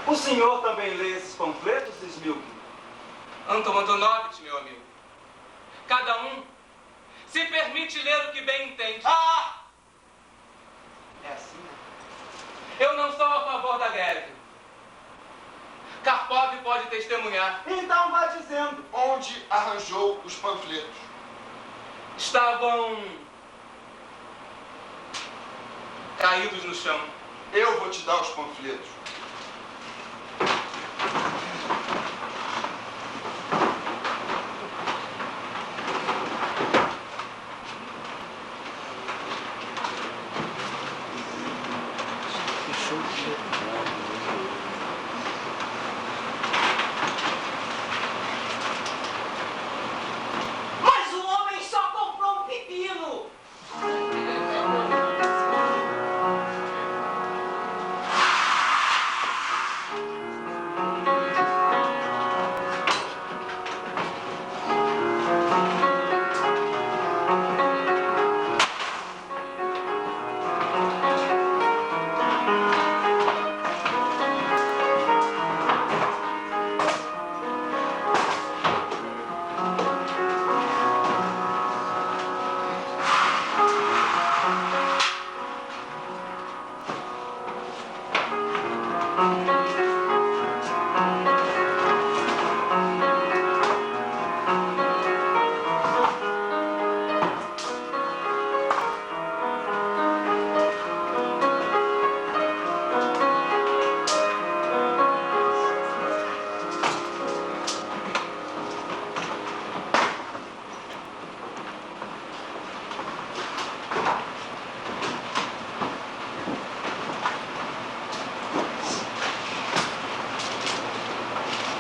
O senhor também lê esses panfletos, Smilkin? Anton Antonovitch, meu amigo. Cada um se permite ler o que bem entende. Ah! É assim, né? Eu não sou a favor da greve. Karpov pode testemunhar. Então vá dizendo. Onde arranjou os panfletos? Estavam caídos no chão. Eu vou te dar os panfletos. Mas o homem só comprou um pepino.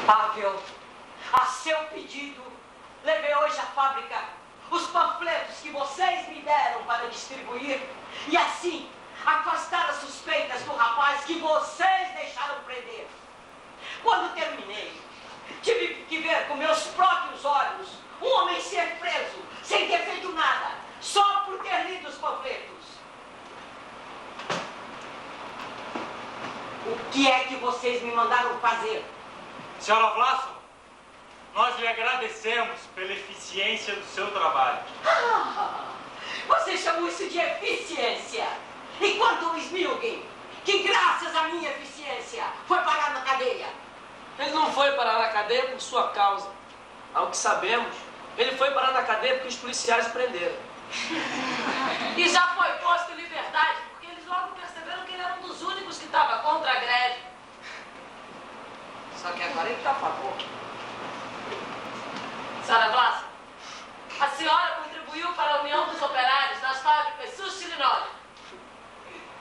Pavel, a seu pedido, levei hoje à fábrica os panfletos que vocês me deram para distribuir e assim afastar as suspeitas do rapaz que vocês deixaram prender. Quando terminei, tive que ver com meus próprios olhos um homem ser preso sem ter feito nada, só por ter lido os panfletos. O que é que vocês me mandaram fazer? Senhora Vlasov, nós lhe agradecemos pela eficiência do seu trabalho. Ah, você chamou isso de eficiência. E quanto ao Smilkin, que graças à minha eficiência foi parar na cadeia? Ele não foi parar na cadeia por sua causa. Ao que sabemos, ele foi parar na cadeia porque os policiais o prenderam. E já foi posto em liberdade, porque eles logo perceberam que ele era um dos únicos que estava contra a greve. Só que agora ele está a favor. Senhora Vlasov, a senhora contribuiu para a União dos Operários nas fábricas Sustilinov.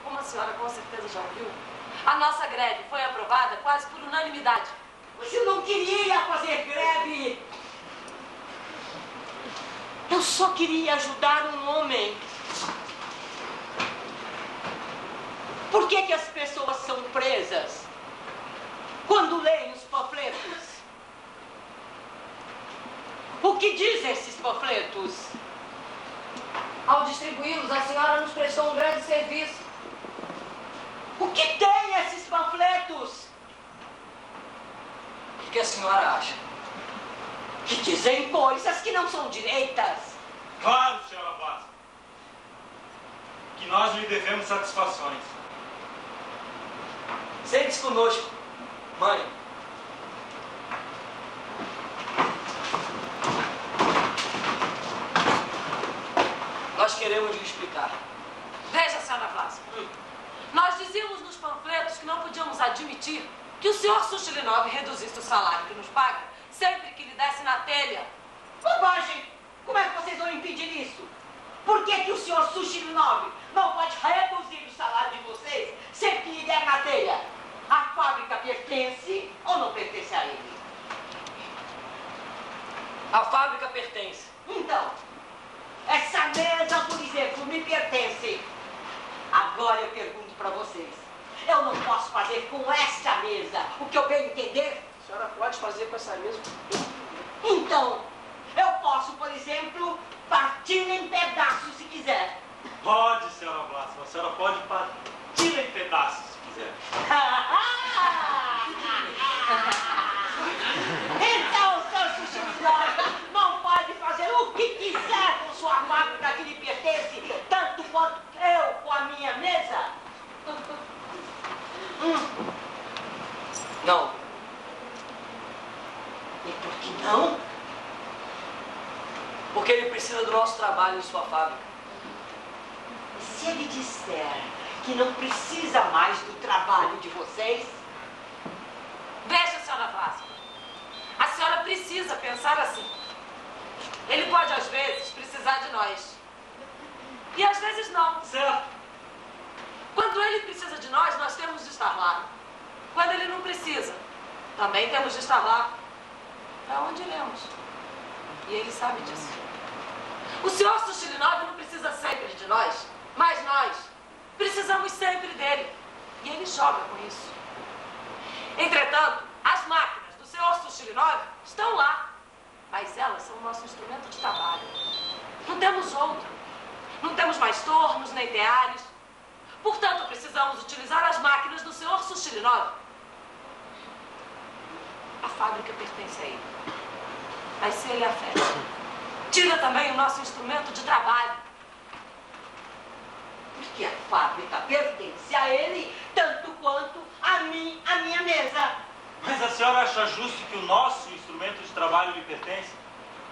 Como a senhora com certeza já ouviu, a nossa greve foi aprovada quase por unanimidade. Você não queria fazer greve. Eu só queria ajudar um homem. Por que as pessoas são presas quando leem os panfletos? O que dizem esses panfletos? Ao distribuí-los, a senhora nos prestou um grande serviço. O que tem esses panfletos? O que a senhora acha? Que dizem coisas que não são direitas. Claro, senhora Vlasov, que nós lhe devemos satisfações. Sente-se conosco, mãe. Nós queremos lhe explicar. Veja, senhora Vlasov, nós dizíamos nos panfletos que não podíamos admitir que o senhor Sustilinov reduzisse o salário que nos paga sempre que lhe desse na telha. Bobagem! Como é que vocês vão impedir isso? Por que o senhor Sustilinov não pode reduzir o salário de vocês sempre que lhe der na telha? A fábrica pertence ou não pertence a ele? A fábrica pertence. Então, essa mesa, por exemplo, me pertence. Agora eu pergunto para vocês. Eu não posso fazer com esta mesa o que eu bem entender? A senhora pode fazer com essa mesa? Então, eu posso, por exemplo, partir em pedaços se quiser. Pode, senhora Vlasov, a senhora pode partir em pedaços se quiser. Não. E por que não? Porque ele precisa do nosso trabalho em sua fábrica. E se ele disser que não precisa mais do trabalho de vocês? Veja, senhora Vlássima, a senhora precisa pensar assim. Ele pode, às vezes, precisar de nós. E às vezes não. Certo. Quando ele precisa de nós temos de estar lá. Quando ele não precisa, também temos de estar lá. Para onde iremos? E ele sabe disso. O senhor Suchilinov não precisa sempre de nós, mas nós precisamos sempre dele. E ele joga com isso. Entretanto, as máquinas do senhor Suchilinov estão lá. Mas elas são o nosso instrumento de trabalho. Não temos outro. Não temos mais tornos nem teares. Portanto, precisamos utilizar as máquinas do senhor Suchilinov. A fábrica pertence a ele. Mas se ele afeta, tira também o nosso instrumento de trabalho. Porque a fábrica pertence a ele tanto quanto a mim, a minha mesa. Mas a senhora acha justo que o nosso instrumento de trabalho lhe pertence?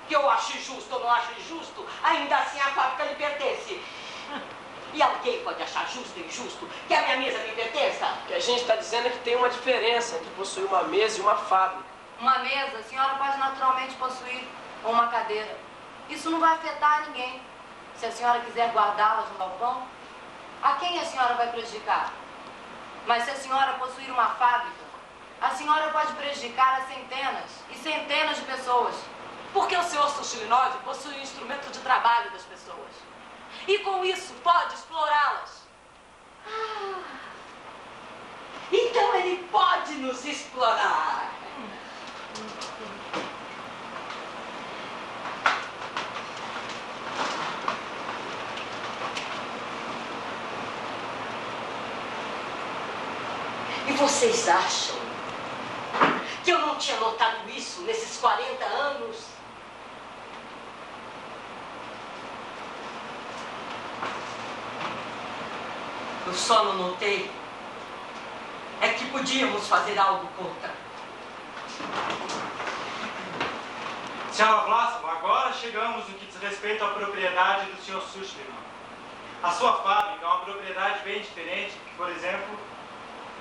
Que eu acho justo ou não acho injusto, ainda assim a fábrica lhe pertence. E alguém pode achar justo ou injusto que a minha mesa me pertença? O que a gente está dizendo é que tem uma diferença entre possuir uma mesa e uma fábrica. Uma mesa, a senhora pode naturalmente possuir, ou uma cadeira. Isso não vai afetar ninguém. Se a senhora quiser guardá-las no balcão, a quem a senhora vai prejudicar? Mas se a senhora possuir uma fábrica, a senhora pode prejudicar a centenas e centenas de pessoas. Porque o senhor Suchilinov possui um instrumento de trabalho das pessoas. E com isso pode explorá-las. Então ele pode nos explorar. E vocês acham que eu não tinha notado isso nesses 40 anos? Eu só não notei é que podíamos fazer algo contra. Senhora Vlássima, agora chegamos no que diz respeito à propriedade do Sr. Suchilinov. A sua fábrica é uma propriedade bem diferente que, por exemplo,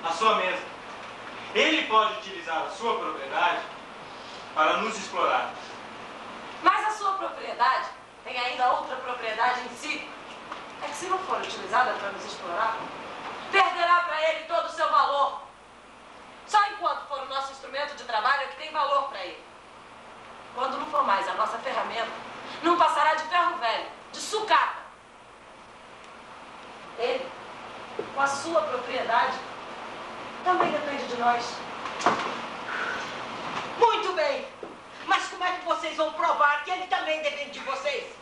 a sua mesa. Ele pode utilizar a sua propriedade para nos explorar. Mas a sua propriedade tem ainda outra propriedade em si. É que se não for utilizada para nos explorar, perderá para ele todo o seu valor. Só enquanto for o nosso instrumento de trabalho é que tem valor para ele. Quando não for mais a nossa ferramenta, não passará de ferro velho, de sucata. Ele, com a sua propriedade, também depende de nós. Muito bem. Mas como é que vocês vão provar que ele também depende de vocês?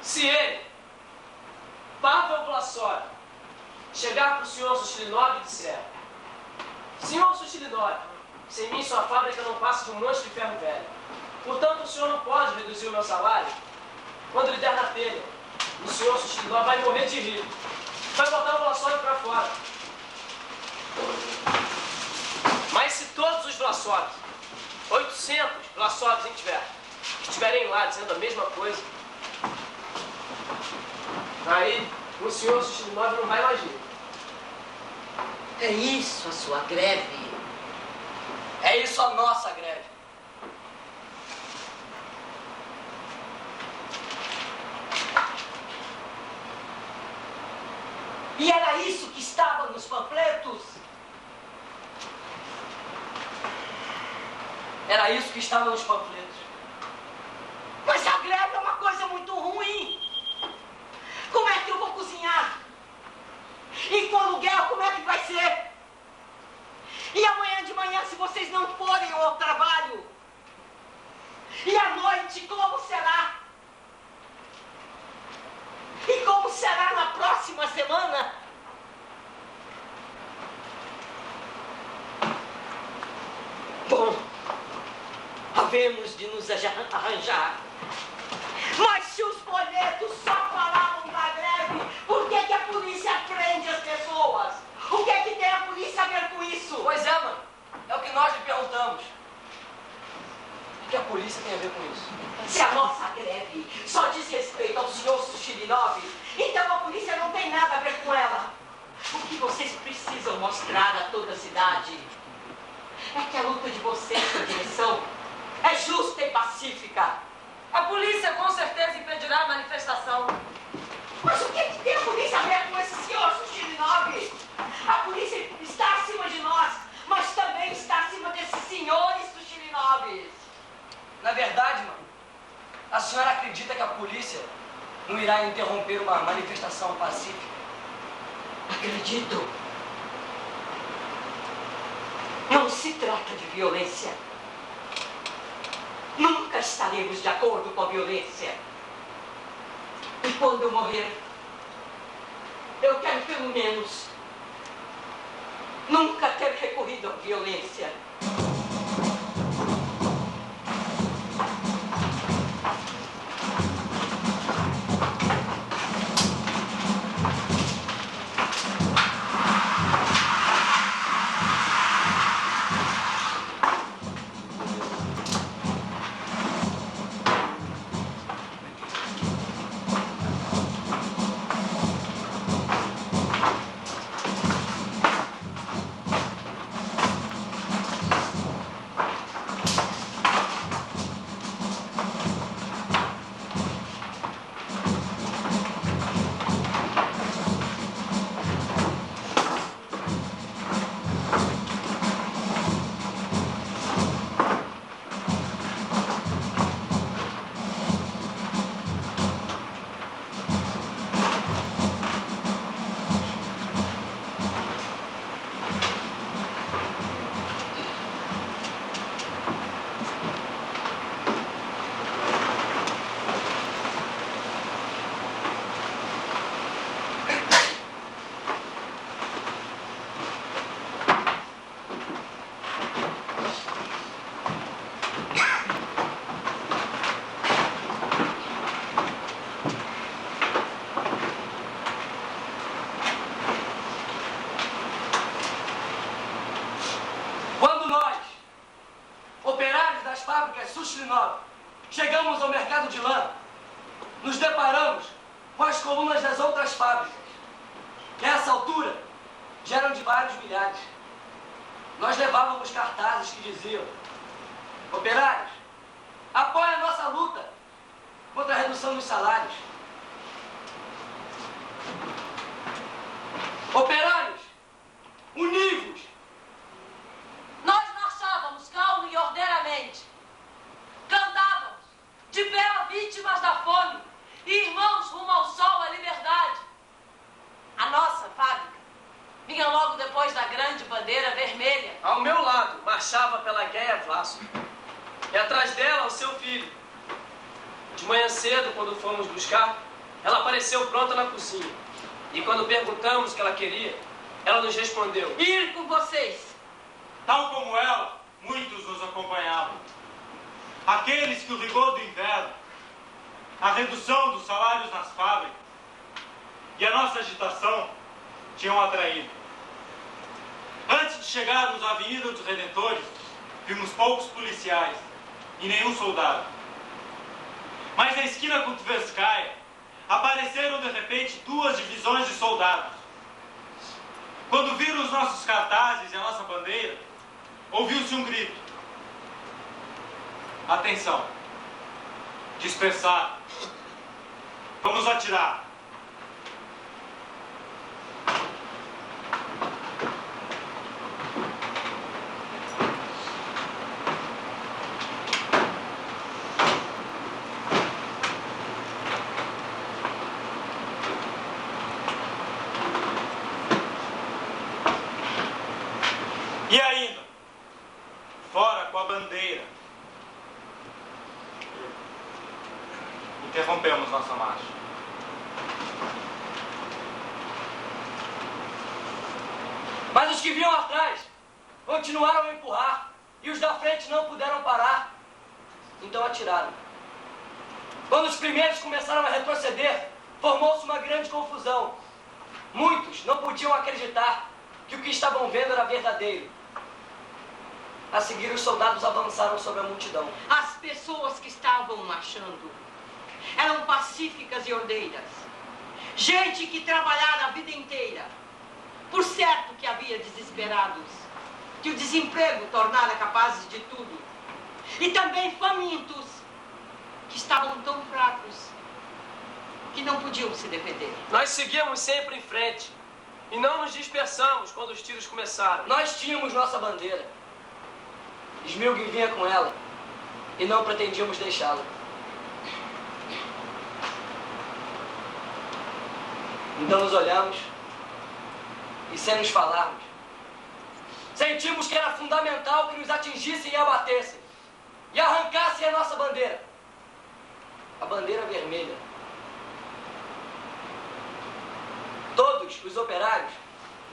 Se ele, Pavel Vlasov, chegar para o senhor Suchilinov e disser: Senhor Suchilinov, sem mim sua fábrica não passa de um monte de ferro velho. Portanto, o senhor não pode reduzir o meu salário. Quando ele der na telha, o senhor Suchilinov vai morrer de rir. Vai botar o Vlasov para fora. Mas se todos os Vlasovs, 800 Vlasovs estiverem lá dizendo a mesma coisa, aí o senhor Suchilinov não vai mais rir. É isso a sua greve? É isso a nossa greve. E era isso que estava nos panfletos? Era isso que estava nos panfletos. Mas a greve é uma coisa muito ruim. Como é que eu vou cozinhar? E com aluguel, como é que vai ser? E amanhã de manhã, se vocês não forem ao trabalho? E à noite, como será? E como será na próxima semana? Bom, havemos de nos arranjar. Mas se os folhetos só falavam da greve, por que a polícia prende as pessoas? O que é que tem a polícia a ver com isso? Pois é, mano. polícia tem a ver com isso? Se a nossa greve só diz respeito ao senhor Suchilinov, então a polícia não tem nada a ver com ela. O que vocês precisam mostrar a toda a cidade é que a luta de vocês na direção é justa e pacífica. A polícia com certeza impedirá a manifestação. Mas o que tem a polícia a ver com esse senhor Suchilinov? A polícia está acima de nós, mas também está acima desses senhores Suchilinovs. Na verdade, mãe, a senhora acredita que a polícia não irá interromper uma manifestação pacífica? Acredito. Não se trata de violência. Nunca estaremos de acordo com a violência. E quando eu morrer, eu quero pelo menos nunca ter recorrido à violência. Chegamos ao mercado de lã, nos deparamos com as colunas das outras fábricas. Nessa altura, já eram de vários milhares. Nós levávamos cartazes que diziam: operários, apoiem a nossa luta contra a redução dos salários. Operários, univos! Nós marchávamos calmo e ordeiramente. Cantávamos, de pé a vítimas da fome e irmãos rumo ao sol, à liberdade. A nossa fábrica vinha logo depois da grande bandeira vermelha. Ao meu lado, marchava pela Gueia Vlasso. E atrás dela, o seu filho. De manhã cedo, quando fomos buscar, ela apareceu pronta na cozinha. E quando perguntamos o que ela queria, ela nos respondeu: ir com vocês. Tal como ela, muitos nos acompanhavam. Aqueles que o rigor do inverno, a redução dos salários nas fábricas e a nossa agitação tinham atraído. Antes de chegarmos à Avenida dos Redentores, vimos poucos policiais e nenhum soldado. Mas na esquina com Tverskaya, apareceram de repente 2 divisões de soldados. Quando viram os nossos cartazes e a nossa bandeira, ouviu-se um grito: atenção! Dispersar! Vamos atirar! E ainda, fora com a bandeira, interrompemos nossa marcha. Mas os que vinham atrás continuaram a empurrar e os da frente não puderam parar. Então atiraram. Quando os primeiros começaram a retroceder, formou-se uma grande confusão. Muitos não podiam acreditar que o que estavam vendo era verdadeiro. A seguir, os soldados avançaram sobre a multidão. As pessoas que estavam marchando eram pacíficas e ordeiras. Gente que trabalhara a vida inteira. Por certo que havia desesperados, que o desemprego tornara capazes de tudo. E também famintos, que estavam tão fracos que não podiam se defender. Nós seguimos sempre em frente e não nos dispersamos quando os tiros começaram. Nós tínhamos nossa bandeira. Smilgin vinha com ela e não pretendíamos deixá-la. Então nos olhamos e, sem nos falarmos, sentimos que era fundamental que nos atingissem e abatessem e arrancassem a nossa bandeira. A bandeira vermelha. Todos os operários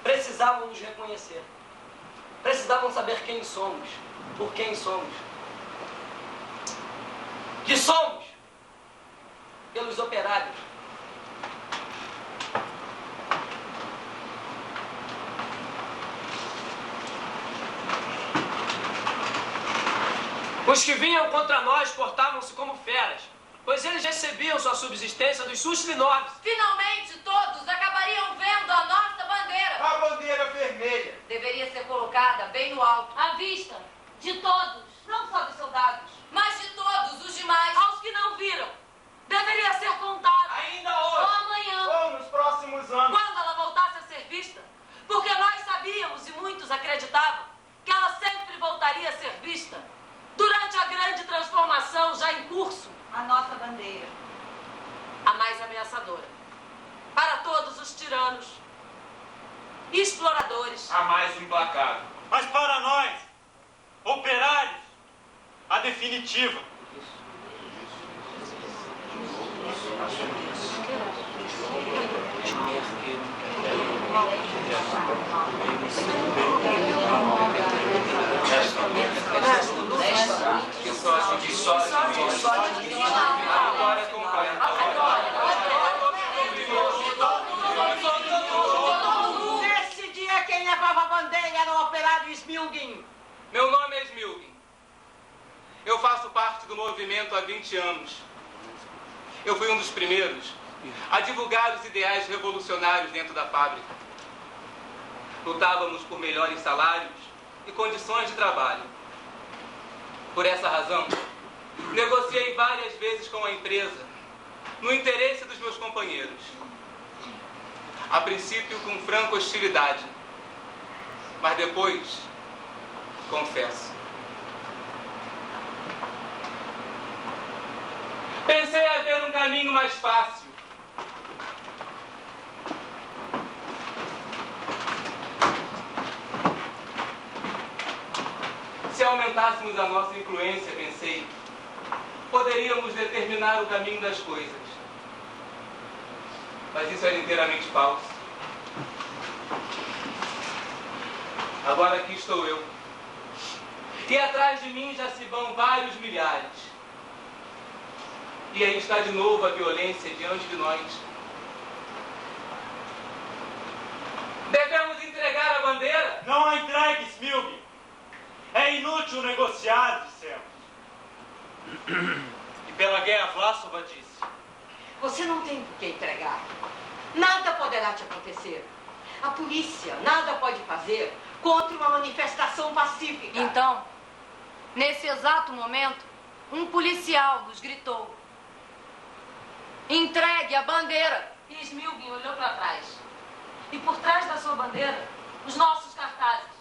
precisavam nos reconhecer. Precisavam saber quem somos, por quem somos. Que somos pelos operários. Os que vinham contra nós portavam-se como feras, pois eles recebiam sua subsistência dos Suslinovs. Finalmente todos acabariam vendo a nossa bandeira. A bandeira vermelha. Deveria ser colocada bem no alto. À vista de todos, Não só dos soldados, Mas de todos os demais. aos que não viram. Deveria ser contada. Ainda ou hoje. amanhã, Ou nos próximos anos. Quando ela voltasse a ser vista. Porque nós sabíamos, e muitos acreditavam, que ela sempre voltaria a ser vista. Durante a grande transformação já em curso. A nossa bandeira. A mais ameaçadora. Para todos os tiranos e exploradores. A mais implacável. Mas para nós, operários, a definitiva. Nesse dia quem levava a bandeira era o operário Smilgin. Meu nome é Smilgin. Eu faço parte do movimento há 20 anos. Eu fui um dos primeiros a divulgar os ideais revolucionários dentro da fábrica. Lutávamos por melhores salários e condições de trabalho. Por essa razão, negociei várias vezes com a empresa, no interesse dos meus companheiros. A princípio com franca hostilidade, mas depois, confesso, pensei haver um caminho mais fácil. Se aumentássemos a nossa influência, pensei, poderíamos determinar o caminho das coisas. Mas isso era inteiramente falso. Agora aqui estou eu. E atrás de mim já se vão vários milhares. E aí está de novo a violência diante de nós. Devemos entregar a bandeira? Não a entregue, Smilgin. É inútil negociar, dissemos. E pela guerra Vlasova disse: Você não tem por que entregar. Nada poderá te acontecer. A polícia nada pode fazer contra uma manifestação pacífica. Então, nesse exato momento, um policial nos gritou: entregue a bandeira. e Smilgin olhou para trás. E por trás da sua bandeira, os nossos cartazes.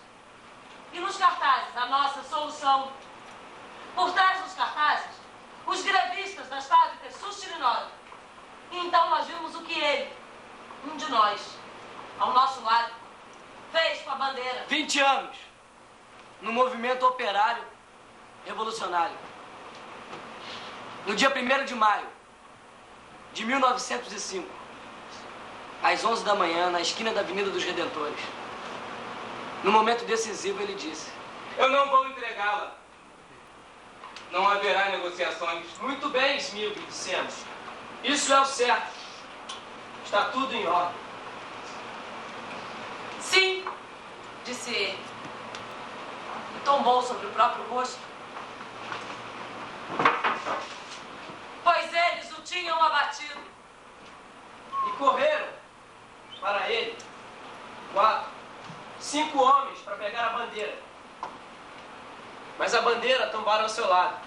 E nos cartazes, a nossa solução. Por trás dos cartazes, os grevistas das fábricas Sushilinov. E então nós vimos o que ele, um de nós, ao nosso lado, fez com a bandeira. 20 anos no movimento operário revolucionário. No dia 1º de maio de 1905, às 11 da manhã, na esquina da Avenida dos Redentores, no momento decisivo, ele disse: Eu não vou entregá-la. Não haverá negociações. Muito bem, Smilgin, dissemos. Isso é o certo. Está tudo em ordem. Sim, disse ele. tombou sobre o próprio rosto. Pois eles o tinham abatido. E correram para ele 4, 5 homens para pegar a bandeira. Mas a bandeira tombaram ao seu lado.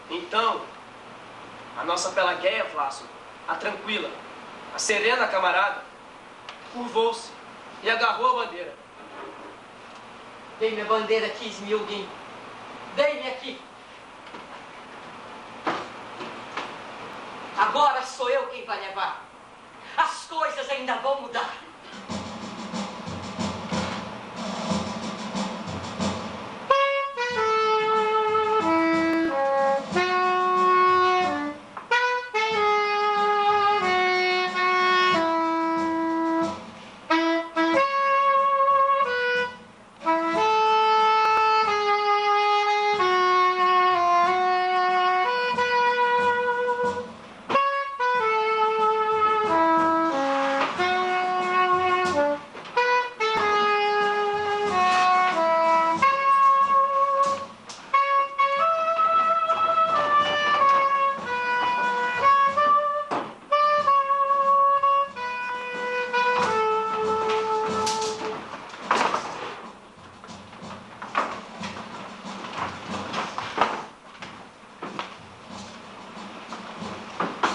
Então, a nossa Pelagueia, Vlácio, a tranquila, a serena camarada, curvou-se e agarrou a bandeira. Dei-me a bandeira aqui, Smilguin. Dei-me aqui. Agora sou eu quem vai levar. As coisas ainda vão mudar.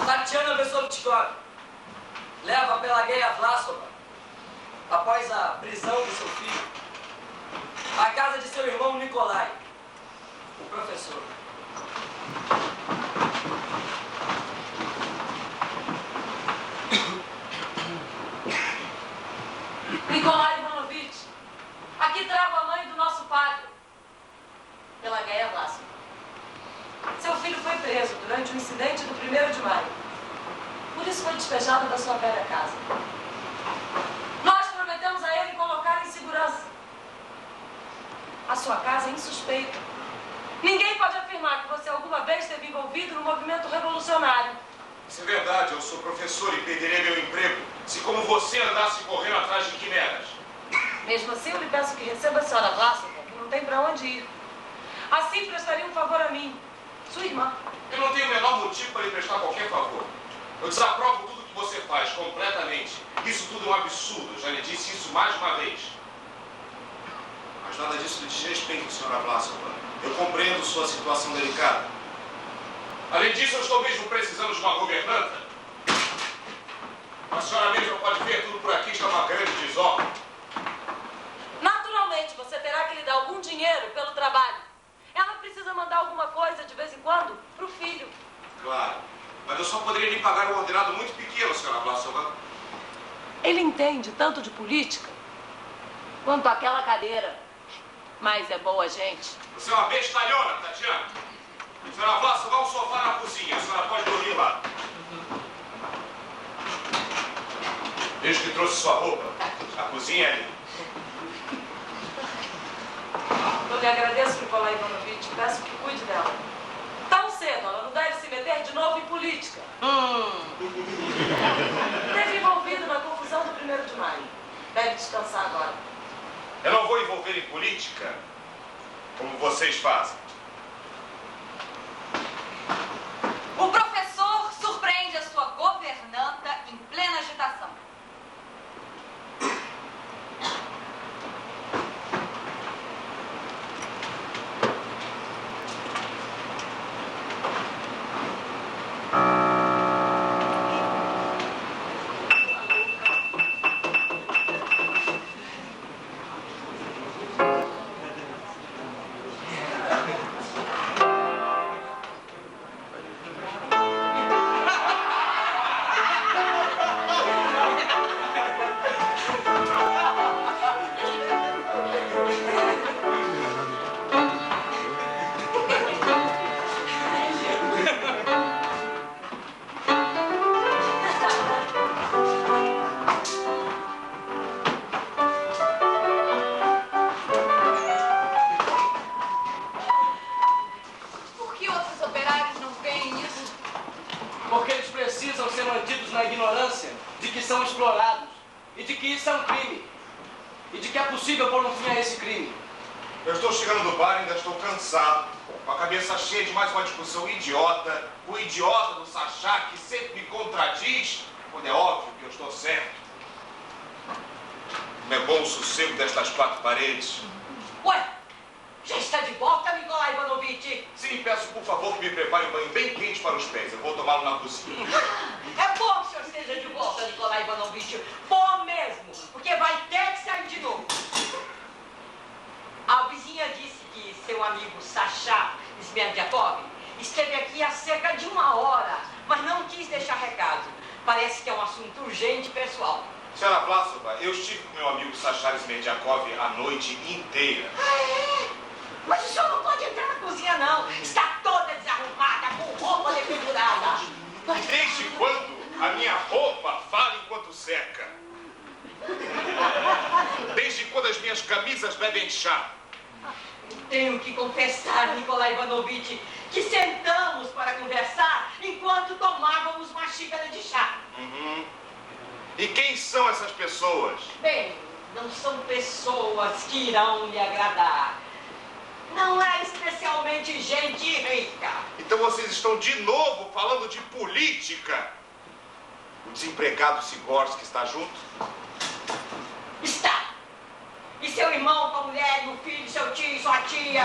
Tatiana Vesovtchikov leva a Pelagueia Vlasova, após a prisão de seu filho, à casa de seu irmão Nikolai, o professor. Nikolai Ivanovich, aqui trago a mãe do nosso padre, Pelagueia Vlasova. Seu filho foi preso durante o incidente do 1º de maio. Por isso foi despejado da sua velha casa. Nós prometemos a ele colocar em segurança. A sua casa é insuspeita. Ninguém pode afirmar que você alguma vez esteve envolvido no movimento revolucionário. Isso é verdade, eu sou professor e perderei meu emprego se, como você, andasse correndo atrás de quimeras. Mesmo assim, eu lhe peço que receba a senhora Vlasova, que não tem para onde ir. Assim prestaria um favor a mim, sua irmã. Eu não tenho o menor motivo para lhe prestar qualquer favor. Eu desaprovo tudo que você faz, completamente. Isso tudo é um absurdo, eu já lhe disse isso mais de uma vez. Mas nada disso lhe diz respeito, senhora Vlasova. Eu compreendo sua situação delicada. Além disso, eu estou mesmo precisando de uma governanta. A senhora mesma pode ver, tudo por aqui está uma grande desordem. Naturalmente, você terá que lhe dar algum dinheiro pelo trabalho. Ela precisa mandar alguma coisa de vez em quando para o filho. Claro. Mas eu só poderia lhe pagar um ordenado muito pequeno, senhora Vlasova. Ele entende tanto de política quanto aquela cadeira. Mas é boa gente. Você é uma bestalhona, Tatiana. Senhora Vlasova, há um sofá na cozinha. A senhora pode dormir lá. Desde que trouxe sua roupa, a cozinha é ali. Eu lhe agradeço, Nikolai Ivanovich. Peço que cuide dela. Tão cedo, ela não deve se meter de novo em política. Esteve envolvido na confusão do 1º de maio. Deve descansar agora. Eu não vou envolver em política como vocês fazem. O professor surpreende a sua governanta em plena agitação. E de que isso é um crime. E de que é possível pôr um fim a esse crime. Eu estou chegando do bar e ainda estou cansado, com a cabeça cheia de mais uma discussão idiota, o idiota do Sachá que sempre me contradiz, quando é óbvio que eu estou certo. Não é bom o sossego destas quatro paredes. Ué, já está de volta, Nikolai Ivanovitch? Sim, peço por favor que me prepare um banho bem quente para os pés. Eu vou tomá-lo na cozinha. É bom que o senhor esteja de volta, Nikolai Ivanovitch. Bom mesmo, porque vai ter que sair de novo. A vizinha disse que seu amigo Sachá Smerdyakov esteve aqui há cerca de 1 hora, mas não quis deixar recado. Parece que é um assunto urgente pessoal. Senhora Vlasova, eu estive com meu amigo Sachá Smerdyakov a noite inteira. Ah, é? Mas o senhor não pode entrar na cozinha, não. Está toda desarrumada, com roupa dependurada. Desde quando a minha roupa fala enquanto seca? Desde quando as minhas camisas bebem chá? Tenho que confessar, Nikolai Ivanovitch, que sentamos para conversar enquanto tomávamos uma xícara de chá. Uhum. E quem são essas pessoas? Bem, não são pessoas que irão lhe agradar. Não é especialmente gente rica. Então vocês estão de novo falando de política? O desempregado Sigorsky está junto? Está. E seu irmão, sua mulher, o filho, seu tio, sua tia.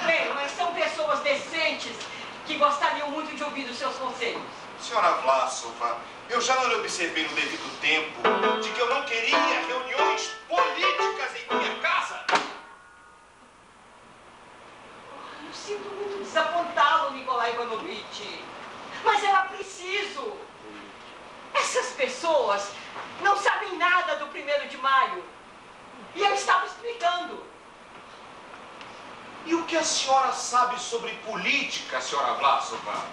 Bem, mas são pessoas decentes que gostariam muito de ouvir os seus conselhos. Senhora Vlasova, eu já não lhe observei no devido tempo de que eu não queria reuniões políticas em minha casa. Eu sinto muito desapontá-lo, Nikolai Ivanovitch. Mas era preciso. Essas pessoas não sabem nada do 1º de maio. E eu estava explicando. E o que a senhora sabe sobre política, senhora Vlasova?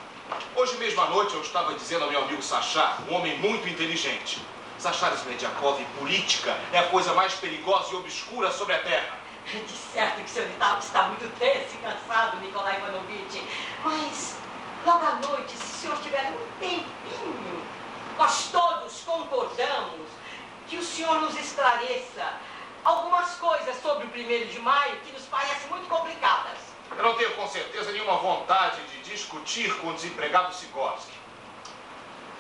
Hoje mesmo à noite eu estava dizendo ao meu amigo Sachá, um homem muito inteligente. Sachá Smerdyakov e política é a coisa mais perigosa e obscura sobre a Terra. De certo que o senhor está muito tenso e cansado, Nikolai Ivanovitch. Mas, logo à noite, se o senhor tiver um tempinho, nós todos concordamos que o senhor nos esclareça algumas coisas sobre o 1º de maio que nos parecem muito complicadas. Eu não tenho com certeza nenhuma vontade de discutir com o desempregado Sigorsky.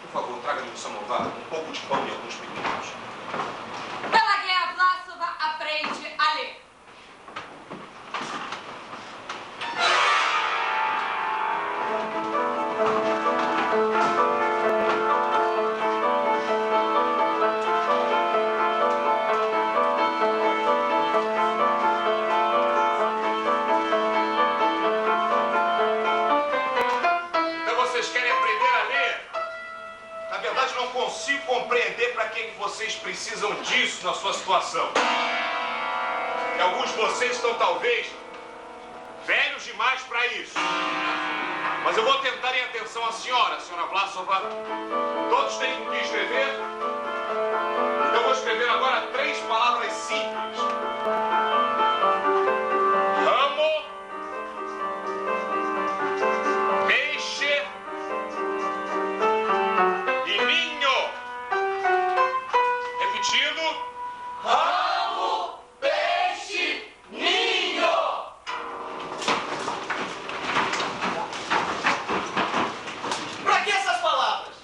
Por favor, traga-lhe um samovar, um pouco de pão e alguns pepinos. Pelageia Vlasova aprende a ler. Consigo compreender para que vocês precisam disso na sua situação. E alguns de vocês estão talvez velhos demais para isso. Mas eu vou tentar em atenção à senhora Vlasova. Todos têm o que escrever? Então eu vou escrever agora 3 palavras simples. Ramo, peixe e ninho. Repetindo. Ramo, peixe, ninho. Para que essas palavras?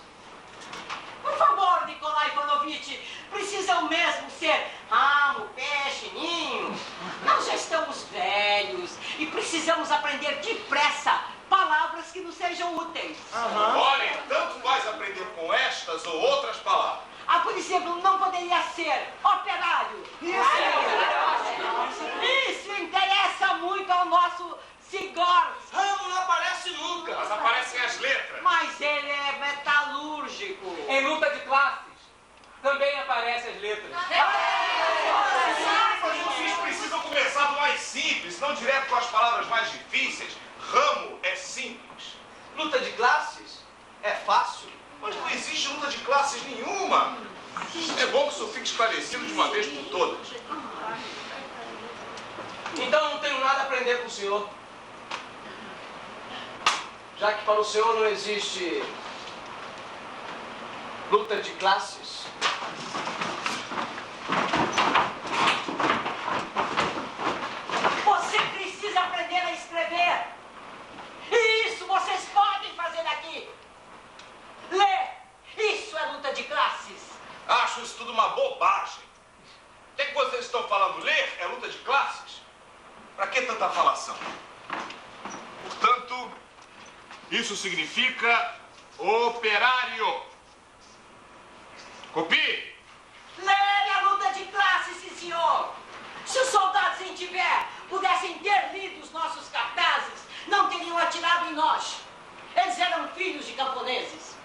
Por favor, Nikolai Ivanovitch, precisam mesmo ser ramo, peixe, ninho. Nós já estamos velhos e precisamos aprender depressa palavras que nos sejam úteis. Olhem, tanto faz aprender com estas ou outras palavras. Ah, por exemplo, não poderia ser operário. Isso interessa muito ao nosso Sigorsky. Ramo não aparece nunca. Mas aparecem as letras. Mas ele é metalúrgico. Em luta de classes, também aparecem as letras. Mas vocês precisam começar do mais simples, não direto com as palavras mais difíceis. Ramo é simples. Luta de classes é fácil. Mas não existe luta de classes nenhuma. É bom que isso fique esclarecido de uma vez por todas. Então não tenho nada a aprender com o senhor. Já que para o senhor não existe luta de classes. tanta falação. Portanto, isso significa operário. Copie! Leve a luta de classe, sim, senhor. Se os soldados em Tibete pudessem ter lido os nossos cartazes, não teriam atirado em nós. Eles eram filhos de camponeses.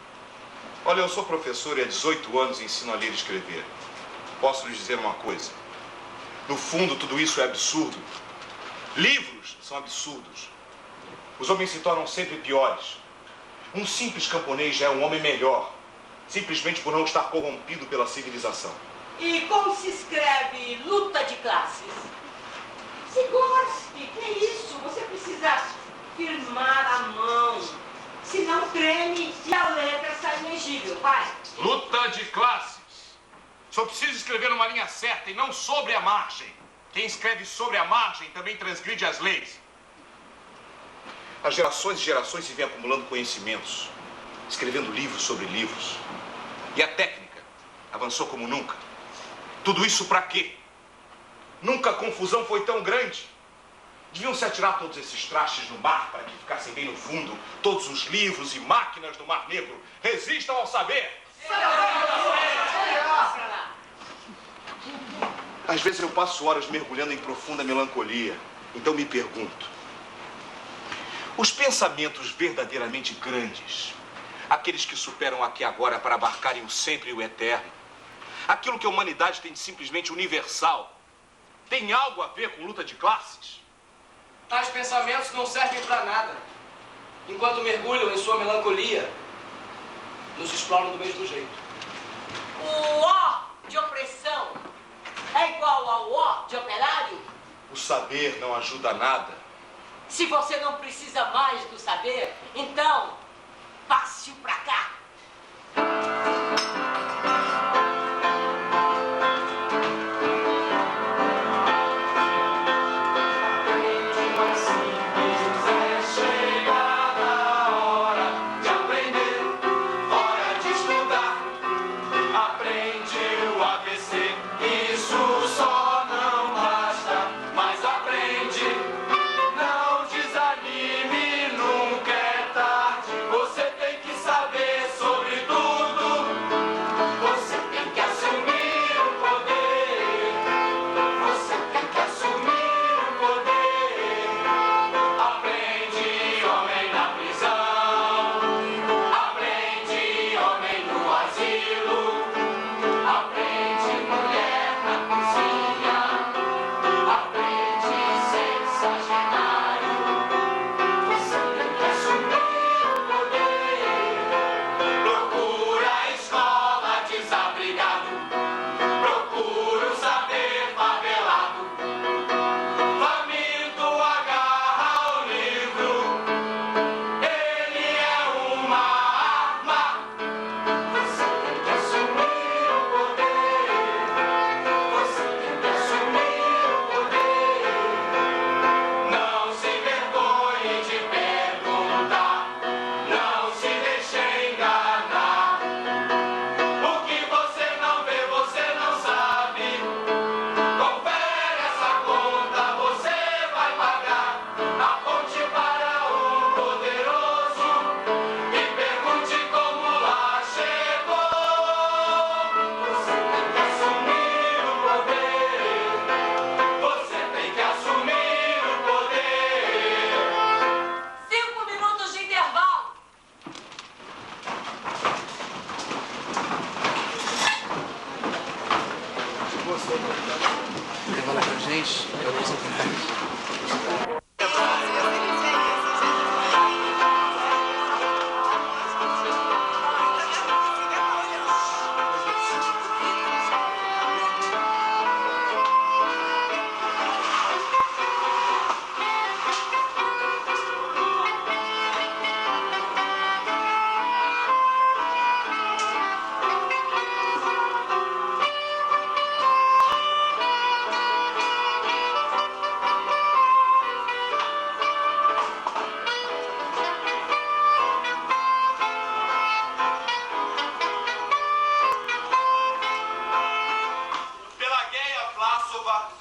Olha, eu sou professor e há 18 anos ensino a ler e escrever. Posso lhes dizer uma coisa. No fundo, tudo isso é absurdo. Livros são absurdos. Os homens se tornam sempre piores. Um simples camponês já é um homem melhor, simplesmente por não estar corrompido pela civilização. E como se escreve luta de classes? Sigorsky, que é isso? Você precisa firmar a mão. Senão treme e a letra sai ilegível, pai. Luta de classes. Só precisa escrever numa linha certa e não sobre a margem. Quem escreve sobre a margem também transgride as leis. As gerações e gerações se vêm acumulando conhecimentos, escrevendo livros sobre livros. E a técnica avançou como nunca. Tudo isso para quê? Nunca a confusão foi tão grande. Deviam-se atirar todos esses trastes no mar para que ficassem bem no fundo. Todos os livros e máquinas do Mar Negro resistam ao saber. Às vezes eu passo horas mergulhando em profunda melancolia. Então me pergunto, os pensamentos verdadeiramente grandes, aqueles que superam aqui agora para abarcarem o sempre e o eterno, aquilo que a humanidade tem de simplesmente universal, tem algo a ver com luta de classes? Tais pensamentos não servem para nada. Enquanto mergulham em sua melancolia, nos exploram do mesmo jeito. O O de opressão é igual ao O de operário? O saber não ajuda a nada. Se você não precisa mais do saber, então passe-o pra cá. Leva lá pra gente, eu vou usar.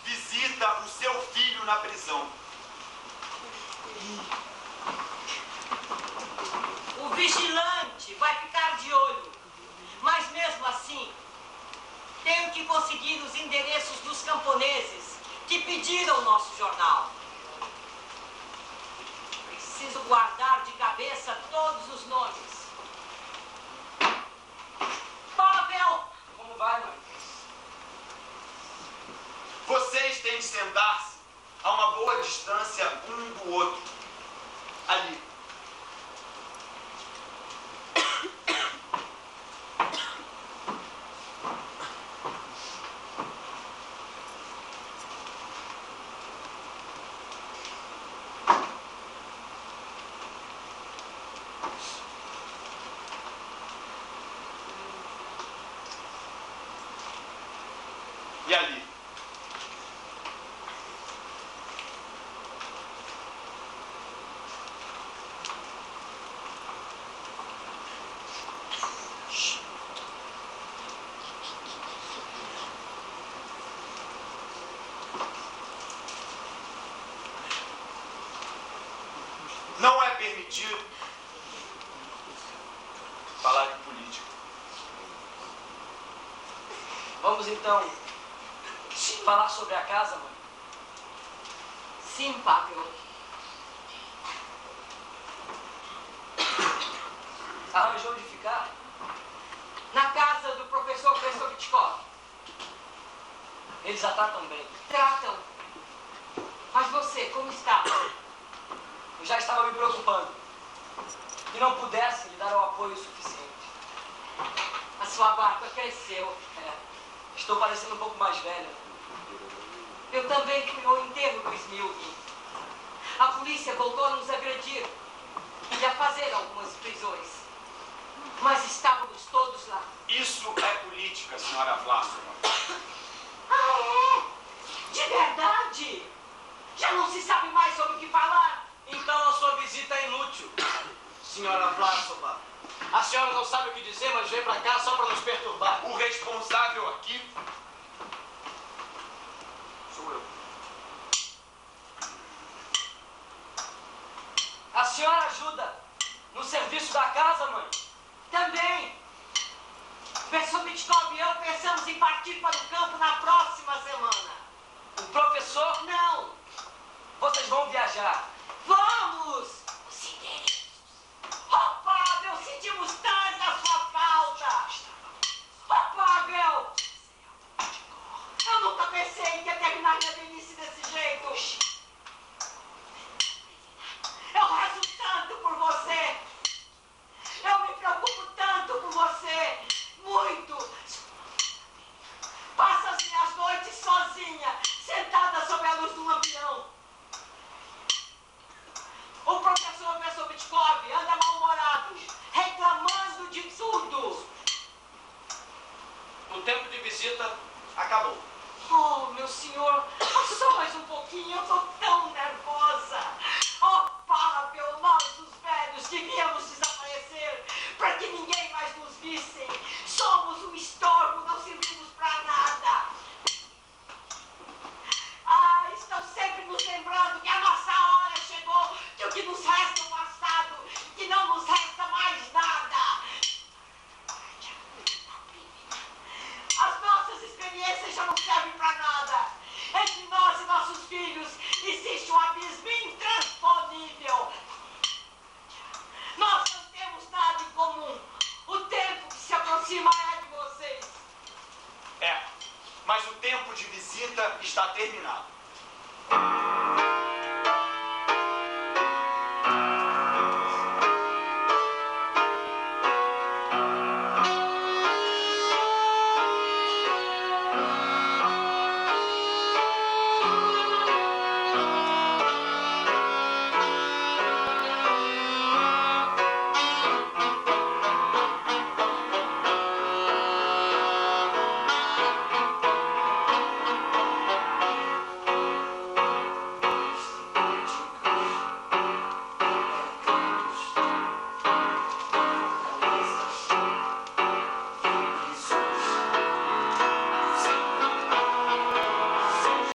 Visita o seu filho na prisão. O vigilante vai ficar de olho. Mas mesmo assim, tenho que conseguir os endereços dos camponeses que pediram o nosso jornal. Preciso guardar de cabeça todos os nomes. Pavel! Como vai, mãe? Vocês têm de sentar-se a uma boa distância um do outro. Ali. E ali. Não é permitido falar de política. Vamos então falar sobre a casa, mãe? Sim, Pavel. Arranjou onde ficar? Na casa do professor Krestovichkov. Eles a tratam bem. Tratam. Mas você, como está? Eu já estava me preocupando. E não pudesse lhe dar o apoio suficiente. A sua barba cresceu. Estou parecendo um pouco mais velha. Eu também fui ao enterro do Smilvin. A polícia voltou a nos agredir e a fazer algumas prisões. Mas estávamos todos lá. Isso é política, senhora Vlasova. Ah, é? De verdade? Já não se sabe mais sobre o que falar? Então a sua visita é inútil, senhora Vlasova. A senhora não sabe o que dizer, mas veio pra cá só pra nos perturbar. O responsável aqui sou eu. A senhora ajuda no serviço da casa, mãe? Também. Krestovichkov e eu pensamos em partir para o campo na próxima semana. O professor? Não. Vocês vão viajar.